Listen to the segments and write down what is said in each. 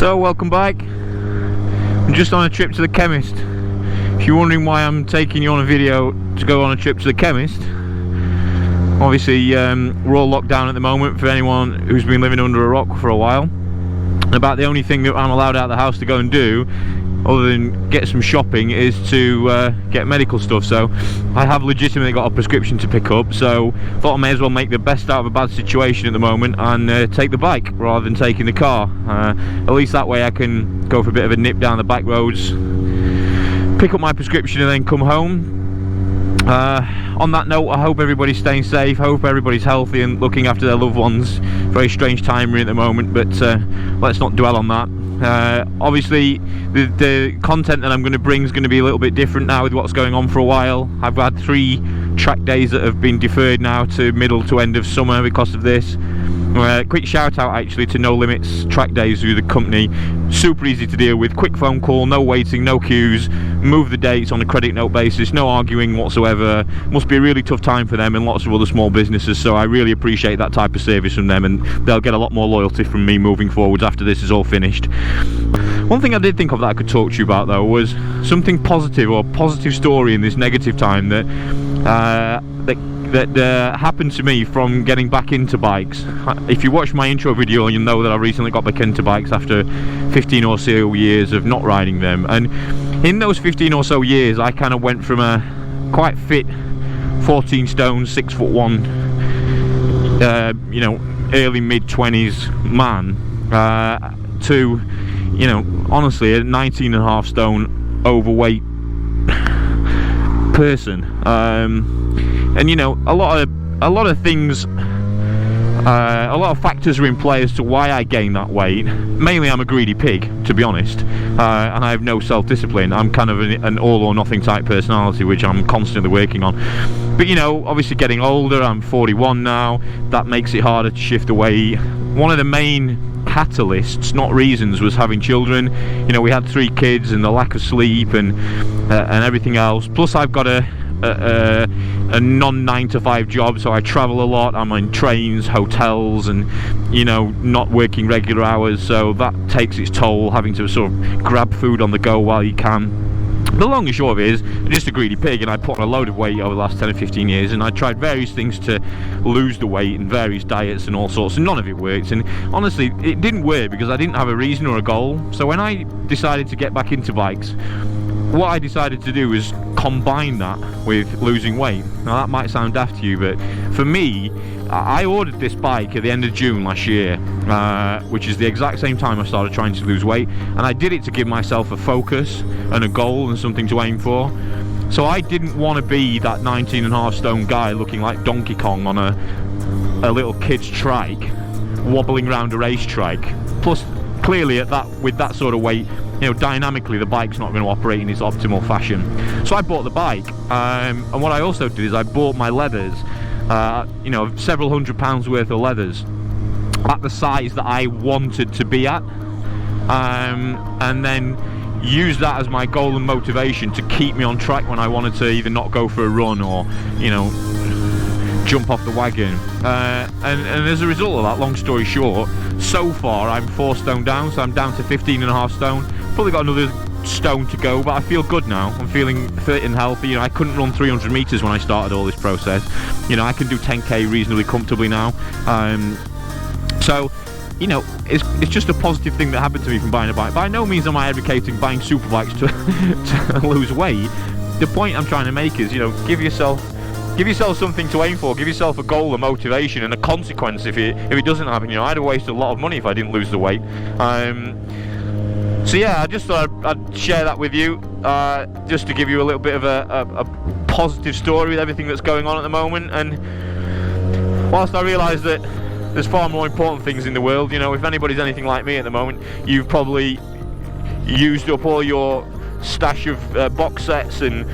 So welcome back. I'm just on a trip to the chemist. If you're wondering why I'm taking you on a video to go on a trip to the chemist, obviously we're all locked down at the moment for anyone who's been living under a rock for a while. About the only thing that I'm allowed out of the house to go and do, other than get some shopping, is to get medical stuff. So I have legitimately got a prescription to pick up, so thought I may as well make the best out of a bad situation at the moment and take the bike rather than taking the car. At least that way I can go for a bit of a nip down the back roads, pick up my prescription and then come home. On that note, I hope everybody's staying safe, hope everybody's healthy and looking after their loved ones. Very strange time we're in at the moment, but let's not dwell on that. Obviously the content that I'm going to bring is going to be a little bit different now with what's going on for a while. I've had 3 track days that have been deferred now to middle to end of summer because of this. Quick shout out actually to No Limits track days through the company. Super easy to deal with, quick phone call, no waiting, no queues, move the dates on a credit note basis, no arguing whatsoever. Must be a really tough time for them and lots of other small businesses, so I really appreciate that type of service from them, and they'll get a lot more loyalty from me moving forwards after this is all finished. One thing I did think of that I could talk to you about though was something positive, or a positive story in this negative time that happened to me from getting back into bikes. If you watch my intro video, you'll know that I recently got back into bikes after 15 or so years of not riding them, and in those 15 or so years I kind of went from a quite fit 14 stone 6'1", you know, early mid-20s man to, you know, honestly a 19.5 stone overweight person. And you know, a lot of things, a lot of factors are in play as to why I gained that weight. Mainly I'm a greedy pig, to be honest, and I have no self-discipline. I'm kind of an all or nothing type personality, which I'm constantly working on. But you know, obviously getting older, I'm 41 now, that makes it harder to shift away. One of the main catalysts, not reasons, was having children. You know, we had 3 kids and the lack of sleep and everything else. Plus I've got a non-9-to-5 job, so I travel a lot. I'm on trains, hotels, and you know, not working regular hours, so that takes its toll, having to sort of grab food on the go while you can. The long and short of it is, I'm just a greedy pig, and I put on a load of weight over the last 10 or 15 years, and I tried various things to lose the weight and various diets and all sorts, and none of it worked. And honestly, it didn't work because I didn't have a reason or a goal. So when I decided to get back into bikes, what I decided to do was combine that with losing weight. Now that might sound daft to you, but for me, I ordered this bike at the end of June last year, which is the exact same time I started trying to lose weight, and I did it to give myself a focus and a goal and something to aim for. So I didn't want to be that 19.5 stone guy looking like Donkey Kong on a little kid's trike, wobbling around a racetrack. Plus, clearly with that sort of weight, you know, dynamically the bike's not going to operate in its optimal fashion. So I bought the bike, and what I also did is I bought my leathers, you know, several £100 worth of leathers at the size that I wanted to be at, and then use that as my goal and motivation to keep me on track when I wanted to either not go for a run or, you know, jump off the wagon. And as a result of that, long story short, so far I'm 4 stone down, so I'm down to 15.5 stone. Probably got another stone to go, but I feel good now. I'm feeling fit and healthy. You know, I couldn't run 300 meters when I started all this process. You know, I can do 10k reasonably comfortably now. So, you know, it's just a positive thing that happened to me from buying a bike. By no means am I advocating buying Superbikes to lose weight. The point I'm trying to make is, you know, give yourself something to aim for, give yourself a goal, a motivation, and a consequence if it doesn't happen. You know, I'd have wasted a lot of money if I didn't lose the weight. So yeah, I just thought I'd share that with you, just to give you a little bit of a positive story with everything that's going on at the moment. And whilst I realise that there's far more important things in the world, you know, if anybody's anything like me at the moment, you've probably used up all your stash of box sets and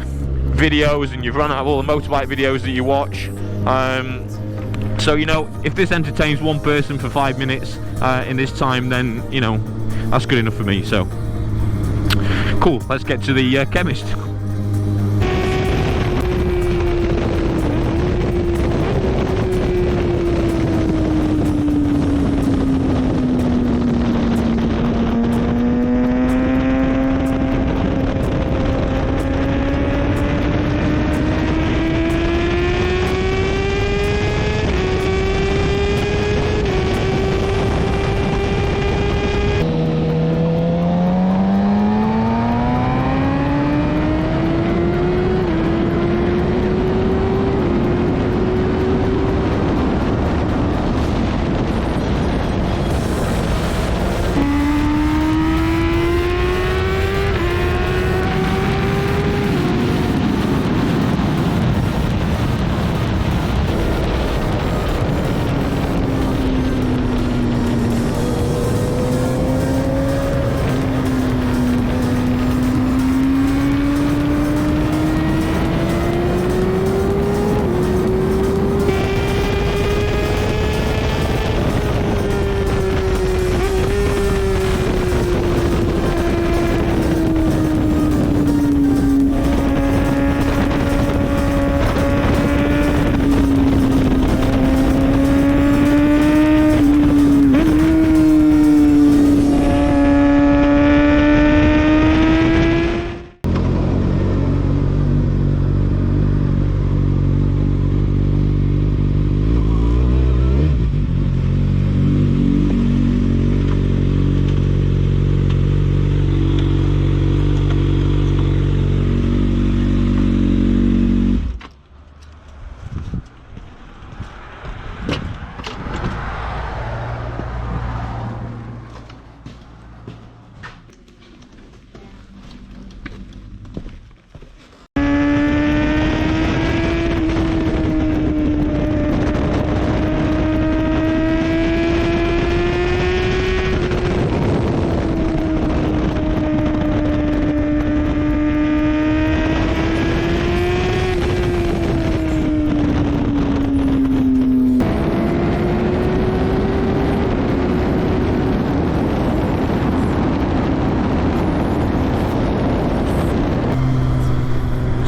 videos, and you've run out of all the motorbike videos that you watch. So, you know, if this entertains one person for 5 minutes in this time, then, you know, that's good enough for me. So cool, let's get to the chemist.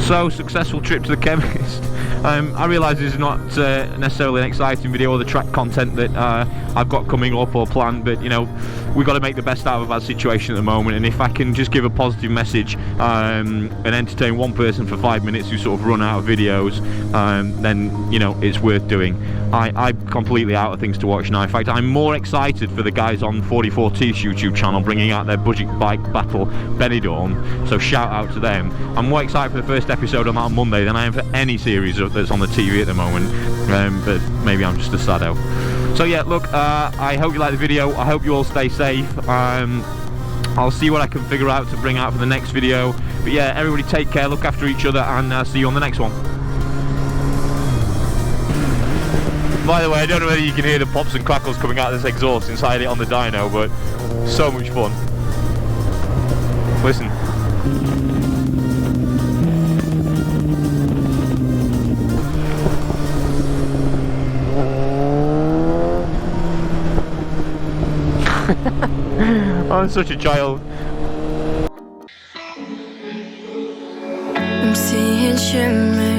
So, successful trip to the chemist. I realise this is not necessarily an exciting video or the track content that I've got coming up or planned, but you know, we've got to make the best out of our situation at the moment, and if I can just give a positive message and entertain one person for 5 minutes who sort of run out of videos, then you know, it's worth doing. I'm completely out of things to watch now. In fact, I'm more excited for the guys on 44T's YouTube channel bringing out their budget bike battle Benidorm, so shout out to them. I'm more excited for the first episode on that on Monday than I am for any series that's on the TV at the moment, but maybe I'm just a saddo. So yeah, look, I hope you like the video. I hope you all stay safe. I'll see what I can figure out to bring out for the next video. But yeah, everybody take care, look after each other, and see you on the next one. By the way, I don't know whether you can hear the pops and crackles coming out of this exhaust inside it on the dyno, but so much fun. Listen. I'm such a child. I'm seeing shimmer